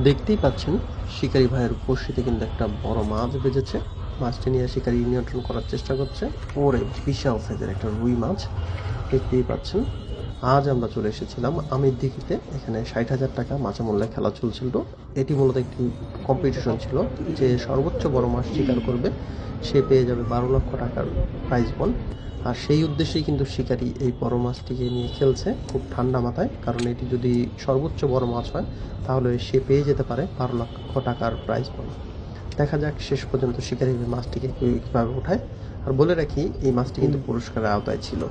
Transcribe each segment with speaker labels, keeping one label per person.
Speaker 1: দেখতেই পাচ্ছেন শিকারি ভাইয়ের বড়শিতে কিন্তু একটা বড় মাছ বেজেছে। মাছটি নিয়ে শিকারি নিয়ন্ত্রণ করার চেষ্টা করছে। ওরে বিশাল সাইজের একটা রুই মাছ দেখতেই পাচ্ছেন। আজ আমরা চলে এসেছিলাম আমির দিঘিতে। এখানে ৬০,০০০ টাকা মাছের মূল্যে খেলা চলছিল। এটি মূলত একটি কম্পিটিশন ছিল, যে সর্বোচ্চ বড় মাছ শিকার করবে সে পেয়ে যাবে ১২ লক্ষ টাকার প্রাইজ বল। আর সেই উদ্দেশ্যেই কিন্তু শিকারি এই বড় মাছটিকে নিয়ে খেলছে খুব ঠান্ডা মাথায়, কারণ এটি যদি সর্বোচ্চ বড় মাছ হয় তাহলে সে পেয়ে যেতে পারে ১২ লক্ষ টাকার প্রাইজ বল। দেখা যাক শেষ পর্যন্ত শিকারি মাছটিকে কীভাবে ওঠায়। আর বলে রাখি, এই মাছটি কিন্তু পুরস্কারের আওতায় ছিল।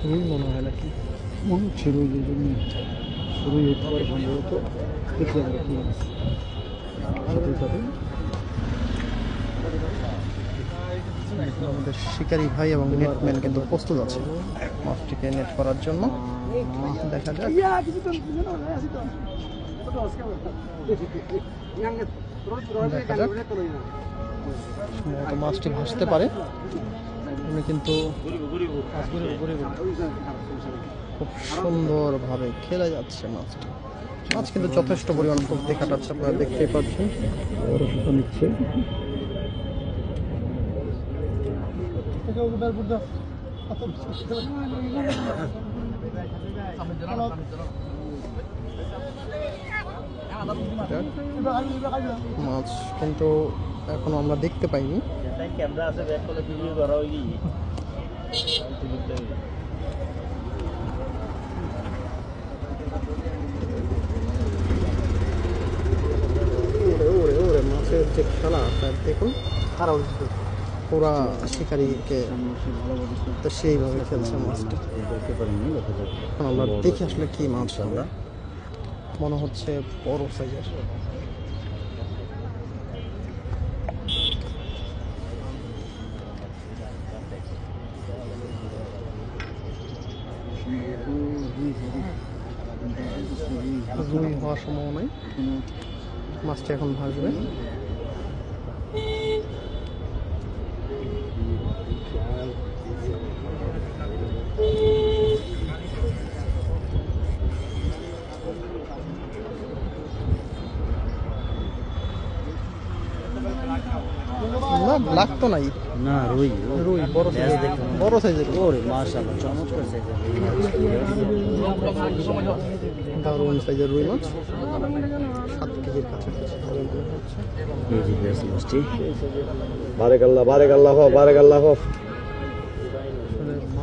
Speaker 2: রুই মনে হয় নাকি, মনে হচ্ছে রুই, এই জন্য রুই হতে পারে সম্ভবত। দেখি আমরা কি সাথে সাথে
Speaker 1: আমাদের শিকারি ভাই এবং নেটম্যান কিন্তু প্রস্তুত আছে মাছটিকে নেট করার জন্য। দেখা যাক সম্ভবত মাছটি ভাসতে পারে। আমি কিন্তু খুব সুন্দরভাবে খেলে যাচ্ছে মাছটি। মাছ কিন্তু যথেষ্ট পরিমাণ ফুর্তি কাটাচ্ছে, আপনারা দেখতেই পাচ্ছেন।
Speaker 2: নিচ্ছে
Speaker 1: মাছ কিন্তু এখনো আমরা দেখতে পাইনি। মাছের যে খেলা দেখুন, পুরা শিকারিকে তো সেইভাবে খেলছে মাছটি। আমরা দেখি আসলে কি মাছ, আমরা মনে হচ্ছে বড় সাইজের। রুই হওয়ার সম্ভাবনায় মাছটি এখন ভাসবে। না, ব্ল্যাক তো নাই,
Speaker 2: না রুই,
Speaker 1: রুই বড় সাইজের, বড় সাইজের।
Speaker 2: ওরে মাশাআল্লাহ, চমৎকার সাইজের
Speaker 1: দারুণ সাইজের রুই মাছ, 7 কেজির কাছাকাছি হবে মনে হচ্ছে।
Speaker 2: কেজি বেশ মাছটি। বারেক আল্লাহ, বারেক আল্লাহ, বারেক আল্লাহ।